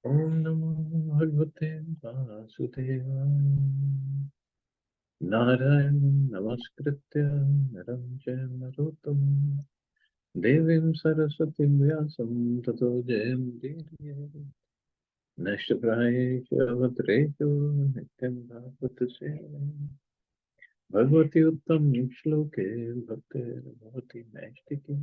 Om Namo Bhagavate Vasudevaya. Narayanam Namaskritya Naram Jayam Narottam Devim Saraswatim Vyasam Tato Jayam Diriye Nashtaprayeshu Avadreshu Nityam Bhagavata Sevaya Bhagavati Uttam Shloke Bhaktir Bhavati Naistiki.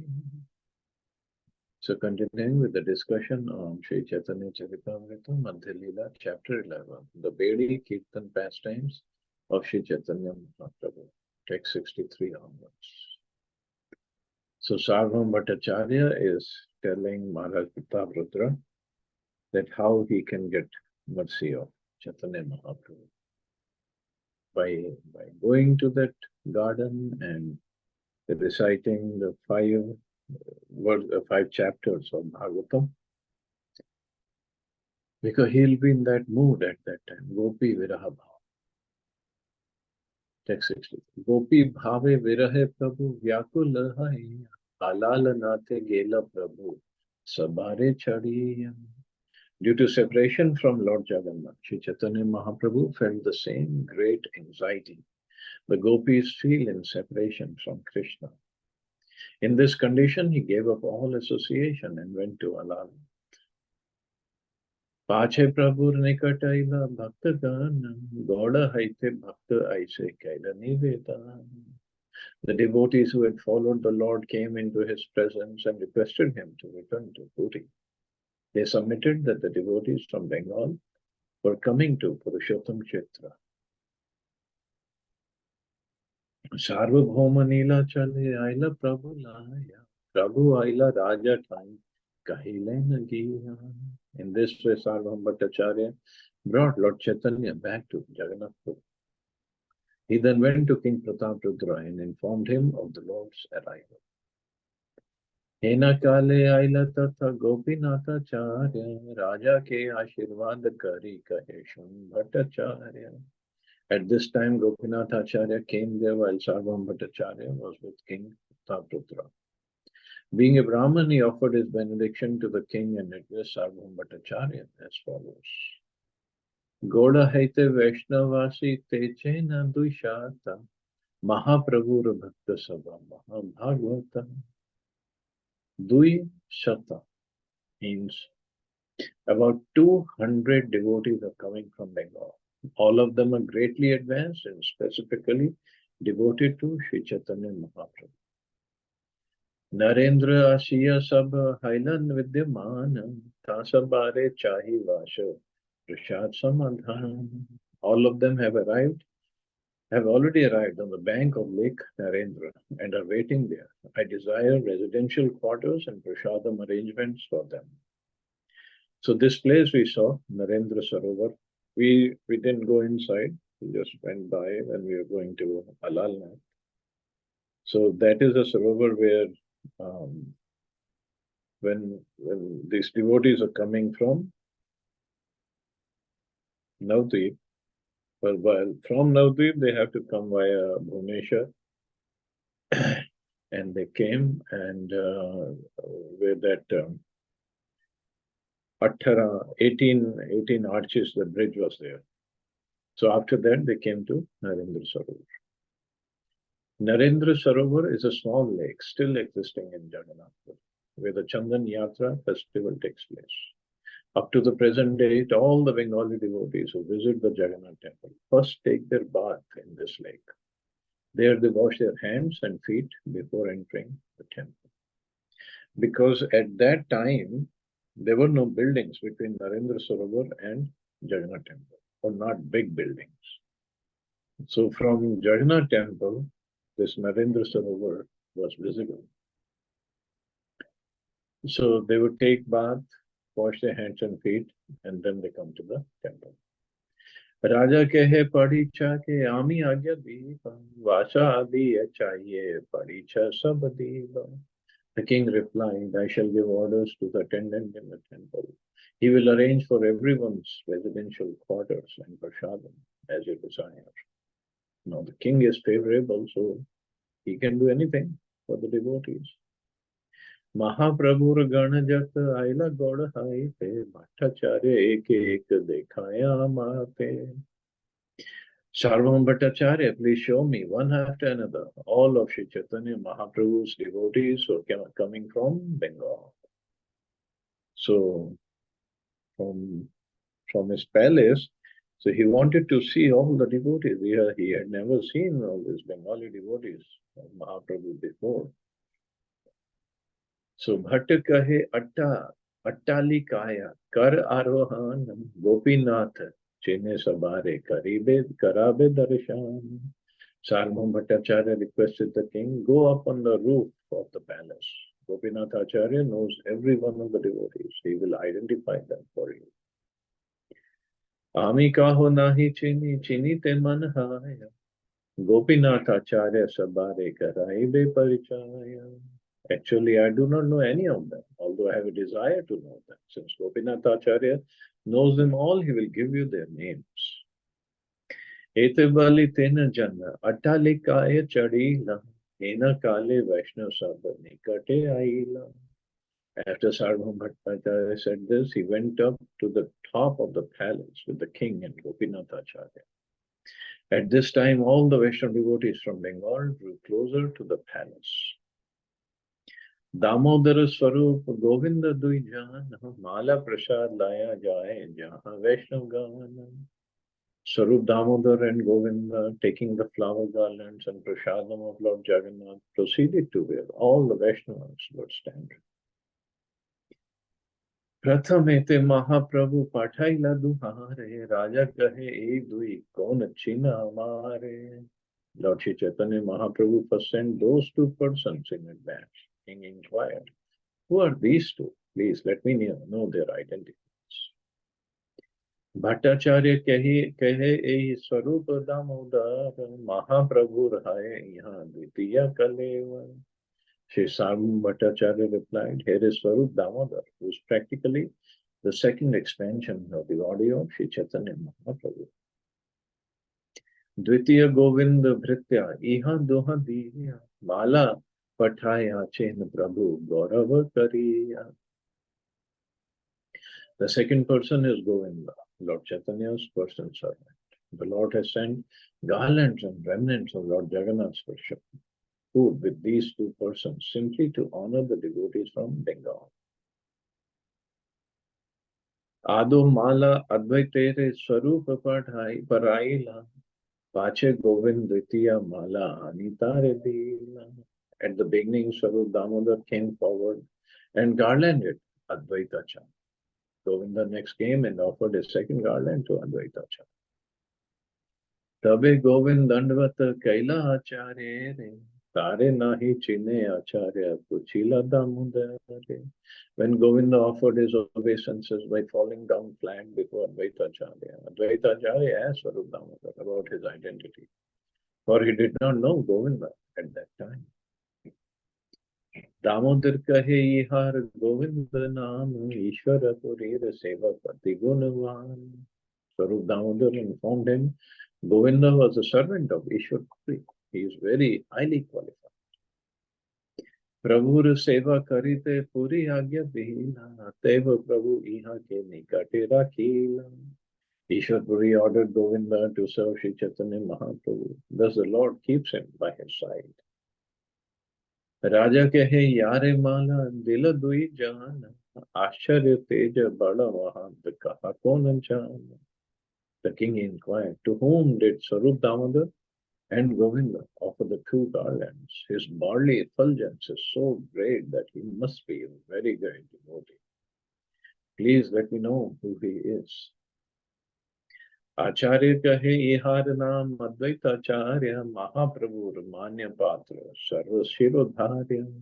So continuing with the discussion on Sri Chaitanya Charitamrita, Madhya Lila, chapter 11, the Bedi Kirtan pastimes of Sri Chaitanya Mahaprabhu, text 63 onwards. So Sarvam Bhattacharya is telling Maharaj Pratap that how he can get mercy of Chaitanya Mahaprabhu by going to that garden and reciting the five chapters of Bhagavatam, because he'll be in that mood at that time. Gopi Viraha Bhava. Text 60. Gopi Bhave Virahe Prabhu Vyakula Hai Alala Nate Gela Prabhu Sabare Chariya. Due to separation from Lord Jagannath, Sri Chaitanya Mahaprabhu felt the same great anxiety the gopis feel in separation from Krishna. In this condition, he gave up all association and went to Alala. पाछे प्रभुर निकट आइला भक्त गण गौड़ हईते भक्त ऐसे कैला निवेदन. The devotees who had followed the Lord came into his presence and requested him to return to Puri. They submitted that the devotees from Bengal were coming to Purushottam Kshetra. Sarvabhauma Nila chale aila Prabhu laya. Prabhu aila Raja ठाई कहले न गिया. In this way, Sarvabhauma Bhattacharya brought Lord Chaitanya back to Jagannath Puri. He then went to King Prataprudra and informed him of the Lord's arrival. Hena kale aila tatha gopinatha charya raja ke ashirvad kari kahe shun bhattacharya. At this time, Gopinath Acharya came there while Sarvam Bhattacharya was with King Prataprudra. Being a Brahmin, he offered his benediction to the king and addressed Sarvam Bhattacharya as follows. Goda haite Vaishnavasi teche na duishata Mahaprabhur Bhakta Sabha Mahabhagavata. Dui Shata means about 200 devotees are coming from Bengal. All of them are greatly advanced and specifically devoted to Sri Chaitanya Mahaprabhu. Narendra Asiya Sab Hailan Vidyaman Tasabare Chahi Vasha Prashad Samadhan. All of them have already arrived on the bank of Lake Narendra and are waiting there. I desire residential quarters and prasadam arrangements for them. So this place we saw, Narendra Sarovar, we didn't go inside, we just went by when we were going to Alalnath. So that is a Sarovar where when these devotees are coming from Navadvip, while from Navadvip they have to come via Bhubaneswar, and they came and where that 18 arches, the bridge was there. So after that, they came to Narendra Sarovar. Narendra Sarovar is a small lake still existing in Jagannath, where the Chandan Yatra festival takes place. Up to the present date, all the Bengali devotees who visit the Jagannath temple first take their bath in this lake. There they wash their hands and feet before entering the temple. Because at that time, there were no buildings between Narendra Sarovar and Jagannath temple, or not big buildings. So from Jagannath temple, this Narendra Sarovar was visible. So they would take bath, wash their hands and feet, and then they come to the temple. Raja kehe paricha ke ami agya diva, vasa adiya chahiye paricha sab diva. The king replied, I shall give orders to the attendant in the temple. He will arrange for everyone's residential quarters and prasadam as you desire. Now the king is favorable, so he can do anything for the devotees. महाप्रभुर गण जत आइला Gaur high थे, भट्टाचार्य एक एक देखाया माते. Sarvam Bhattacharya, please show me one after another. All of Sri Chaitanya Mahaprabhu's devotees were coming from Bengal. So from his palace, so he wanted to see all the devotees. He had never seen all these Bengali devotees of Mahaprabhu before. So Bhatta kahe Attalikaya Kar Arohanam Gopinath Chene Sabare Karabe Darshan. Sarvam Bhattacharya requested the king, go up on the roof of the palace. Gopinath Acharya knows every one of the devotees. He will identify them for you. Ami kaho nahi chini, chini te man haya. Gopinath Acharya sabare karaibe parichaya. Actually, I do not know any of them, although I have a desire to know them. Since Gopinath Acharya knows them all, he will give you their names. Etebali tena janna, Attalikaya chadila, Hena kale Vaishnav sabha nikate aila. After Sarvam Bhattacharya said this, he went up to the top of the palace with the king and Gopinath Acharya. At this time, all the Vaishnava devotees from Bengal drew closer to the palace. Damodar Swarup Govinda Dui Jana, Mala Prasad Laya Jaya Jaha Vaishnav Gana. Swarup Damodar and Govinda, taking the flower garlands and prasadam of Lord Jagannath, proceeded to where all the Vaishnavas were standing. प्रथमेते महाप्रभु पाठाइला दुहारे राजा कहे एक दुई कौन चिन्ह हमारे. Lord Sri Chaitanya Mahaprabhu first sent those two persons in advance. King inquired, who are these two? Please let me know their identities. Bhattacharya कहे ए स्वरूप दामोदर महाप्रभु रहाए यहाँ द्वितीय कलेवर. Sri Sarvam Bhattacharya replied, here is Swarup Damodar, who is practically the second expansion of the audio of Sri Chaitanya Mahaprabhu. Dvitiya Govind Bhritya Iha Doha Diya Mala Pathaya Chen Prabhu Gaurava Kariya. The second person is Govinda, Lord Chaitanya's personal servant. The Lord has sent garlands and remnants of Lord Jagannath's worship food with these two persons simply to honor the devotees from Bengal. Ado Mala Advaitere Swarup Paraila Pache Govind Dvitiya Mala Anitare Dila. At the beginning, Swarup Damodar came forward and garlanded Advaita Chand. Govinda next came and offered a second garland to Advaita Chand. Tabe Govind Dandvat Kaila Acharya Tare nahi chine acharya puchila damodare. When Govinda offered his obeisances by falling down flat before Advaita Acharya asked Swarup Damodar about his identity, for he did not know Govinda at that time. Damodar kahe ihar Govinda naam Ishvara purir seva pati gunavan. Swarup Damodar informed him Govinda was a servant of Ishwar Puri. He is very highly qualified. Prabhur seva karite puri agya bhila, teva Prabhu iha ke nikate rakhila. Ishwar Puri ordered Govinda to serve Sri Chaitanya Mahaprabhu. Thus the Lord keeps him by his side. Raja kehe yare mala dila dui jana, ashcharya teja bada mahant kaha kon jana. The king inquired, to whom did Swarup Damodar and Govinda offer the two garlands? His bodily effulgence is so great that he must be a very great devotee. Please let me know who he is. Acharya kahe ihar naam Advaita Acharya Mahaprabhu Manya Patra Sarva Shirodharya.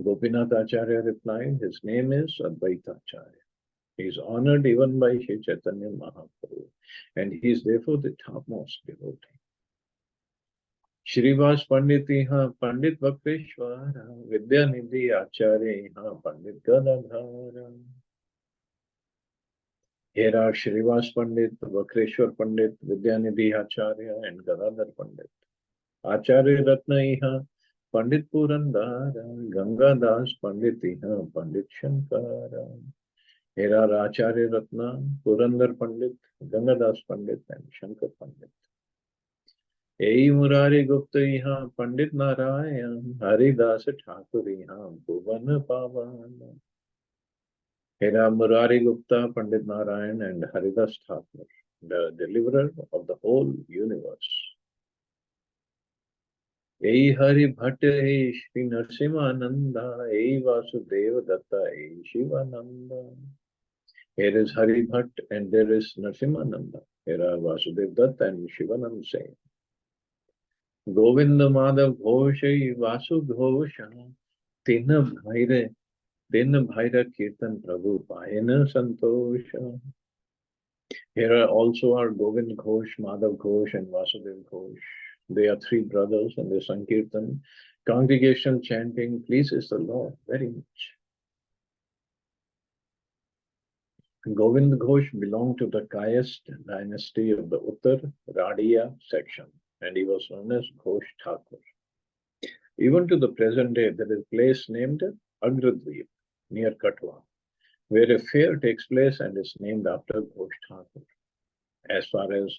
Gopinath Acharya replied, his name is Advaita Acharya. He is honored even by Sri Chaitanya Mahaprabhu, and he is therefore the topmost devotee. Shrivas Pandit Iha Pandit Vakreshwara Vidya Nidhi Acharya Iha Pandit Gadadhara. Here are Shrivas Pandit, Vakreshwar Pandit, Vidya Nidhi Acharya and Gadadhar Pandit. Acharya Ratna Iha Pandit Purandara, Ganga Das Pandit Iha, Pandit Shankara, Hera Acharya Ratna, Purandar Pandit, Ganga Das Pandit, and Shankar Pandit. Ei Murari Gupta Iha, Pandit Narayan, Haridas Thakur Iha, Bhuvan Pavan. Hera Murari Gupta, Pandit Narayan, and Haridas Thakur, the deliverer of the whole universe. Ei Hari Bhatt, Ei Shri Narsimananda, Ei Vasudeva Datta, Ei Shivananda. Here is Hari Bhatt and there is Narsimananda. Here are Vasudev Datt and Shivanand Singh. Govinda Madhav Ghosh, Vasu Ghosha, Tin Bhaira Kirtan Prabhu Payana Santosha. Here are also our Govind Ghosh, Madhav Ghosh, and Vasudev Ghosh. They are three brothers and they Sankirtan. Congregational chanting pleases the Lord very much. Govind Ghosh belonged to the Kayast dynasty of the Uttar Radia section, and he was known as Ghosh Thakur. Even to the present day, there is a place named Agradweep near Katwa, where a fair takes place and is named after Ghosh Thakur. As far as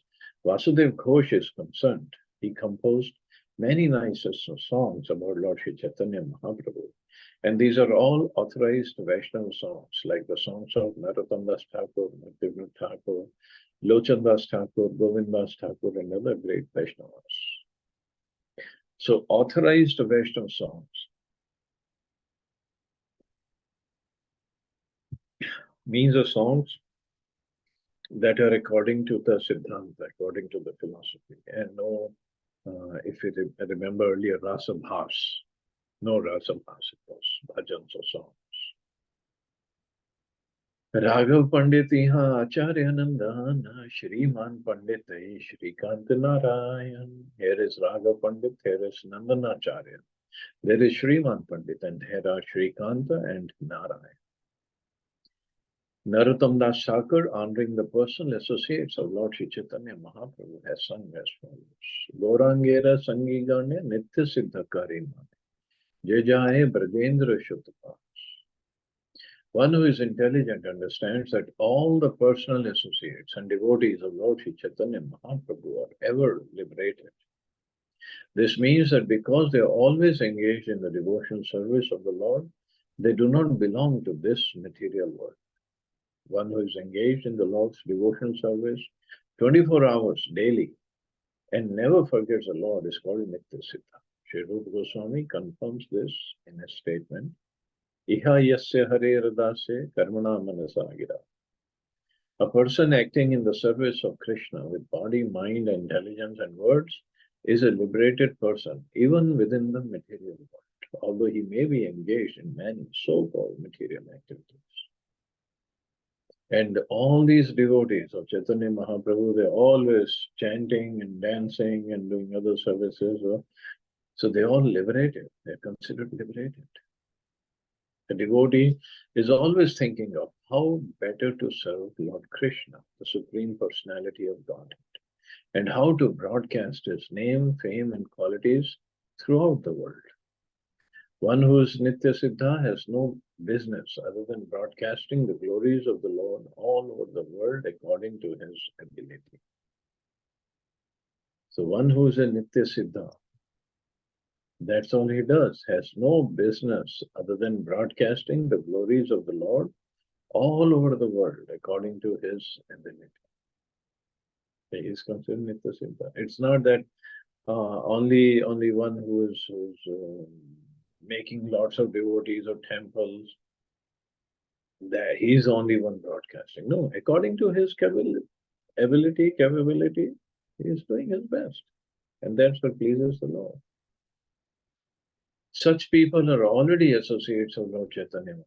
Vasudev Ghosh is concerned, he composed many nice songs about Lord Sri Chaitanya Mahaprabhu. And these are all authorized Vaishnava songs, like the songs of Narottam Das Thakur, Nrsimha Thakur, Lochan Das Thakur, Govind Das Thakur, and other great Vaishnavas. So, authorized Vaishnava songs means the songs that are according to the Siddhanta, according to the philosophy, and no, if you remember earlier, Rasa Bhas. No Rasa Bhas, it was bhajans or songs. Raghav Pandit Iha Acharya Nandana, Shriman Pandit Shrikant Narayan. Here is Raghav Pandit, here is Nandanacharya. There is Shriman Pandit, and here are Shrikanta and Narayan. Narottam Das Thakur, honoring the personal associates of Lord Sri Chaitanya Mahaprabhu, has sung as follows. Gaurangera Sangigane Nitya Siddha Karimane. Jejaye Brajendra Shuttapa. One who is intelligent understands that all the personal associates and devotees of Lord Sri Chaitanya Mahaprabhu are ever liberated. This means that because they are always engaged in the devotional service of the Lord, they do not belong to this material world. One who is engaged in the Lord's devotional service 24 hours daily and never forgets the Lord is called Nitya Siddha. Sri Rupa Goswami confirms this in a statement. Iha yasya hare radase karmana manasagira. A person acting in the service of Krishna with body, mind, intelligence, and words is a liberated person, even within the material world, although he may be engaged in many so-called material activities. And all these devotees of Chaitanya Mahaprabhu, they're always chanting and dancing and doing other services. So they're all liberated. They're considered liberated. The devotee is always thinking of how better to serve Lord Krishna, the Supreme Personality of Godhead, and how to broadcast his name, fame, and qualities throughout the world. One who is Nitya Siddha has no business other than broadcasting the glories of the Lord all over the world according to his ability. So one who is a Nitya Siddha, that's all he does, has no business other than broadcasting the glories of the Lord all over the world according to his ability. He is considered Nitya Siddha. It's not that only one who is making lots of devotees or temples, that he's only one broadcasting. No, according to his capability, he is doing his best. And that's what pleases the Lord. Such people are already associates of Lord Chaitanya.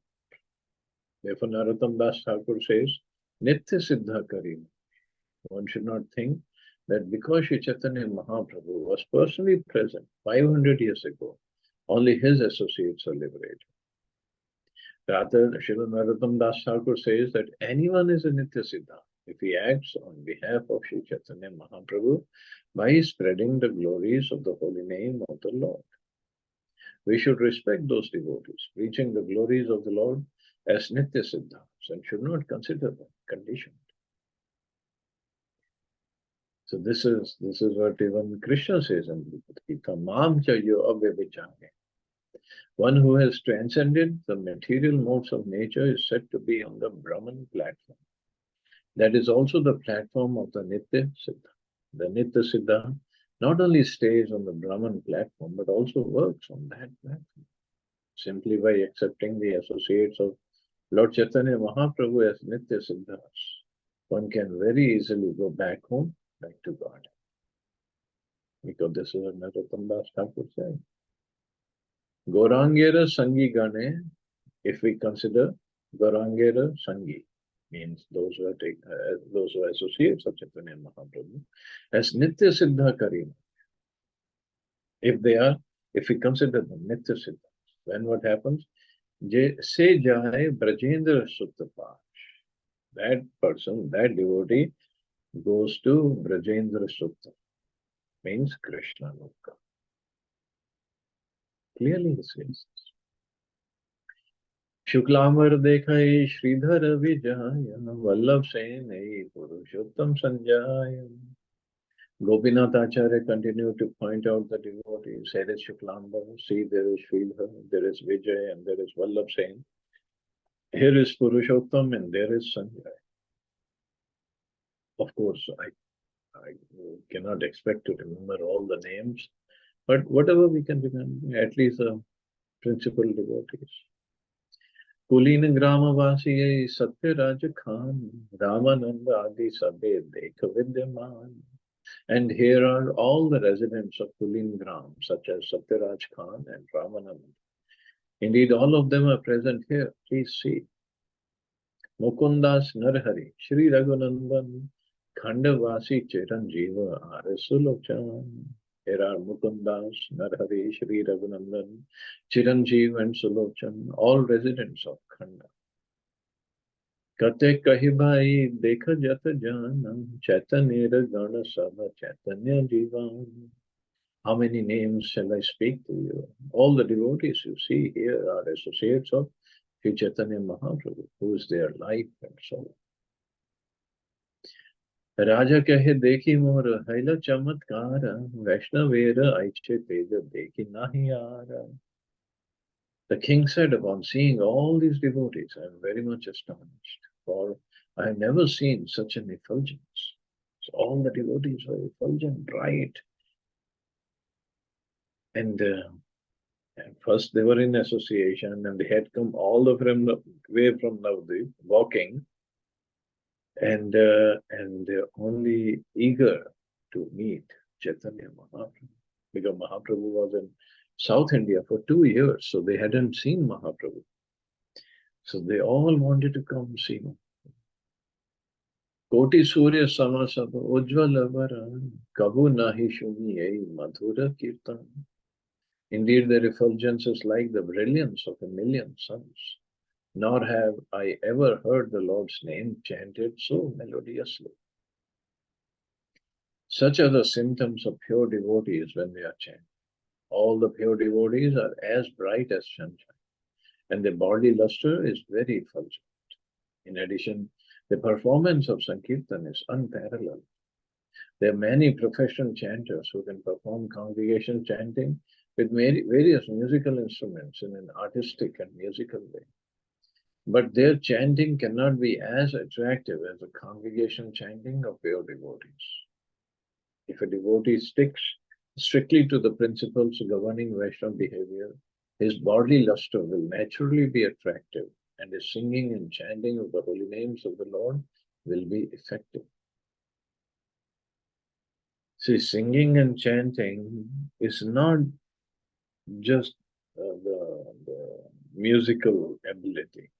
Therefore, Narottam Das Thakur says, Nitya Siddha Karim. One should not think that because Sri Chaitanya Mahaprabhu was personally present 500 years ago, only his associates are liberated. Rather, Srila Narottam Das Thakur says that anyone is a Nitya Siddha if he acts on behalf of Sri Chaitanya Mahaprabhu by spreading the glories of the holy name of the Lord. We should respect those devotees, reaching the glories of the Lord as Nitya Siddhas and should not consider them conditioned. So this is what even Krishna says in the Gita, Mam chayo avyabhichare. One who has transcended the material modes of nature is said to be on the Brahman platform. That is also the platform of the Nitya Siddha. The Nitya Siddha not only stays on the Brahman platform, but also works on that platform. Simply by accepting the associates of Lord Chaitanya Mahaprabhu as Nitya Siddhas, one can very easily go back home, back to God. Because this is what Narottam Das Thakur said. Gaurangera Sangi Gane, if we consider Gaurangera Sangi, means those who are associates of Chaitanya Mahaprabhu, as Nitya Siddha Karina. If we consider them Nitya Siddha, then what happens? Se Jai Brajendra Suttapash. That person, that devotee, goes to Brajendra Sutta, means Krishna Loka. Clearly he says. Shuklamar Dekhai Sridhar Vijaya Vallabh Senai Purushottam Sanjaya. Gopinath Acharya continued to point out the devotees. Here is Shuklambar, see there is Sridhar, there is Vijay, and there is Vallabh Sen. Here is Purushottam and there is Sanjay. Of course, I cannot expect to remember all the names, but whatever we can remember, at least the principal devotees. Kulin Gramavasi Satyaraj Khan, Ramananda Adi Sabhe Dekha Vidyaman. And here are all the residents of Kulin Gram, such as Satyaraj Khan and Ramananda. Indeed, all of them are present here. Please see. Mukundas Narhari, Shri Raghunandan, Khandavasi Chiranjeeva, Sulochan. Here are Mukundas, Narhari, Shri Raghunandan, Chiranjeev and Sulochan, all residents of Khanda. Kate Kahibhai Dekha Jata Jana, Chaitanya Gana Sabha Chaitanya Jivan. How many names shall I speak to you? All the devotees you see here are associates of Sri Chaitanya Mahaprabhu, who is their life and soul. Raja kahe dekhi mor haila chamatkara, Vaishnavera aiche teja dekhi nahi ara. The king said, upon seeing all these devotees, I am very much astonished, for I have never seen such an effulgence. So all the devotees were effulgent, bright. And first they were in association and they had come all the way from Navadvip, walking, and they're only eager to meet Chaitanya Mahaprabhu. Because Mahaprabhu was in South India for 2 years, so they hadn't seen Mahaprabhu. So they all wanted to come see him. Koti Surya Samasabha Ujjvala Varan Kabu Nahi Shuni Madhura Kirtan. Indeed, their effulgence is like the brilliance of a million suns. Nor have I ever heard the Lord's name chanted so melodiously. Such are the symptoms of pure devotees when they are chanted. All the pure devotees are as bright as sunshine, and their body luster is very effulgent. In addition, the performance of Sankirtan is unparalleled. There are many professional chanters who can perform congregation chanting with various musical instruments in an artistic and musical way. But their chanting cannot be as attractive as the congregation chanting of pure devotees. If a devotee sticks strictly to the principles governing Vaishnava behavior, his bodily luster will naturally be attractive, and his singing and chanting of the holy names of the Lord will be effective. See, singing and chanting is not just the musical ability.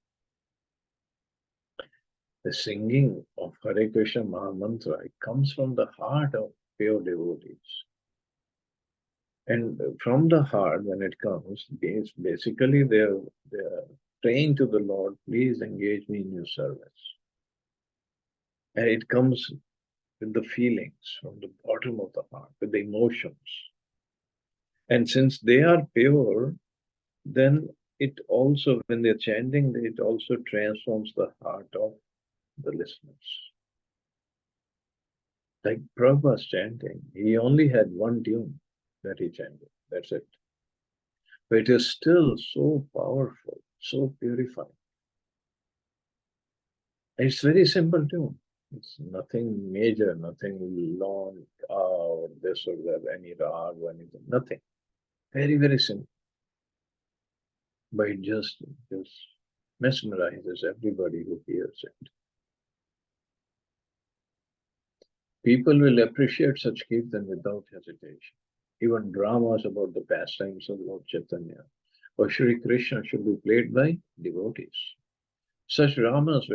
The singing of Hare Krishna Mahamantra, it comes from the heart of pure devotees. And from the heart, when it comes, it's basically they're praying to the Lord, please engage me in your service. And it comes with the feelings from the bottom of the heart, with the emotions. And since they are pure, then it also, when they're chanting, it also transforms the heart of the listeners. Like Prabhupada's chanting, he only had one tune that he chanted. That's it. But it is still so powerful, so purifying. It's very simple tune. It's nothing major, nothing long, or this or that, any rag or anything, nothing. Very, very simple. But it just mesmerizes everybody who hears it. People will appreciate such kirtan without hesitation. Even dramas about the pastimes of Lord Chaitanya or Sri Krishna should be played by devotees. Such dramas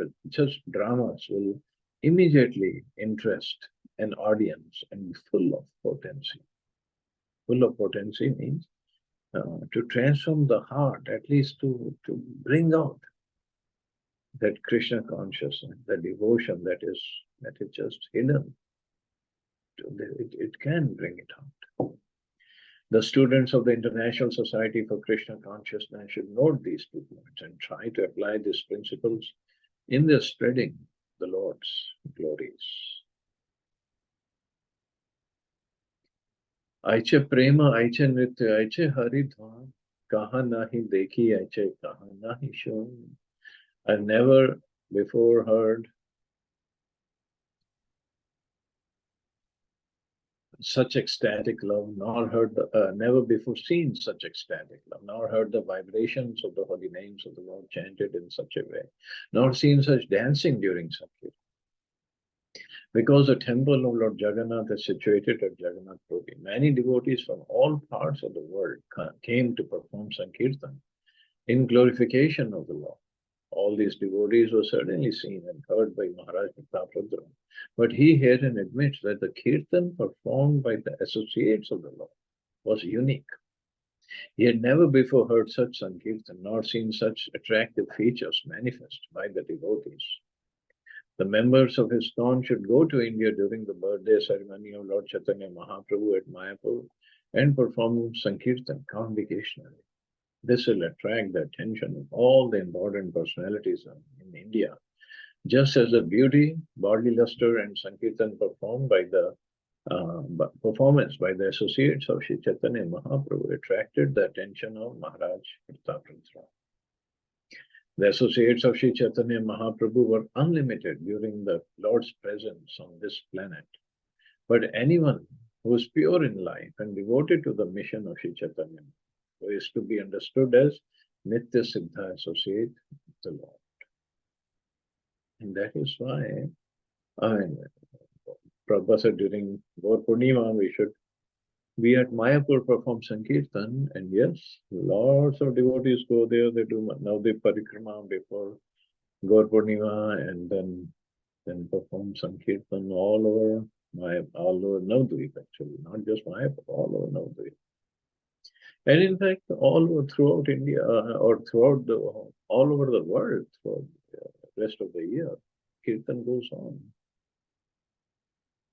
will immediately interest an audience and be full of potency. Full of potency means to transform the heart, at least to bring out that Krishna consciousness, the devotion that is just hidden. It can bring it out. The students of the International Society for Krishna Consciousness should note these 2 points and try to apply these principles in their spreading the Lord's glories. Aiche prema, aiche nritya, aiche haridwan, kaha nahi dekhi, aiche kaha nahi shown. I've never before heard such ecstatic love, nor heard never before seen such ecstatic love, nor heard the vibrations of the holy names of the Lord chanted in such a way, nor seen such dancing during Sankirtan. Because the temple of Lord Jagannath is situated at Jagannath Puri, many devotees from all parts of the world came to perform Sankirtan in glorification of the Lord. All these devotees were certainly seen and heard by Maharaj Pratapruddra. But he herein admits that the kirtan performed by the associates of the Lord was unique. He had never before heard such Sankirtan, nor seen such attractive features manifest by the devotees. The members of his ISKCON should go to India during the birthday ceremony of Lord Chaitanya Mahaprabhu at Mayapur and perform Sankirtan congregationally. This will attract the attention of all the important personalities in India, just as the beauty, bodily luster, and Sankirtan performance by the associates of Sri Chaitanya Mahaprabhu attracted the attention of Maharaj Pratapruddra. The associates of Sri Chaitanya Mahaprabhu were unlimited during the Lord's presence on this planet. But anyone who is pure in life and devoted to the mission of Sri Chaitanya, who is to be understood as Nitya Siddha associate of the Lord. And that is why, I mean, Prabhupada said during Gaur Purnima, we should be at Mayapur perform Sankirtan, and yes, lots of devotees go there. They do Navdeep Parikrama before Gaur Purnima, and then perform Sankirtan all over Navdeep, actually, not just Mayapur, all over Navdeep. And in fact, all over throughout India or throughout all over the world for the rest of the year, Kirtan goes on.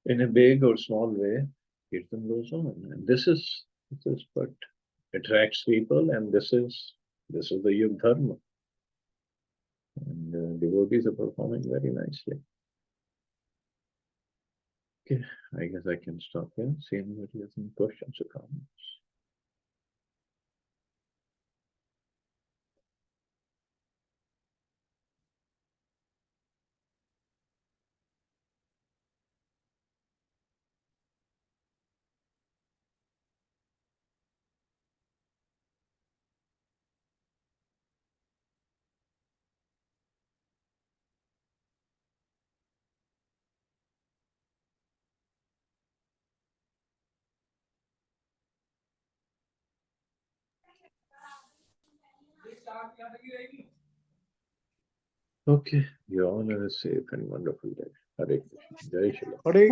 In a big or small way, Kirtan goes on. And this is what attracts people, and this is the Yug Dharma. And devotees are performing very nicely. Okay, I guess I can stop here. See anybody has any questions or comments. Okay, you all have a safe and wonderful day. Hare Krishna. Jai Shri Ram. Hare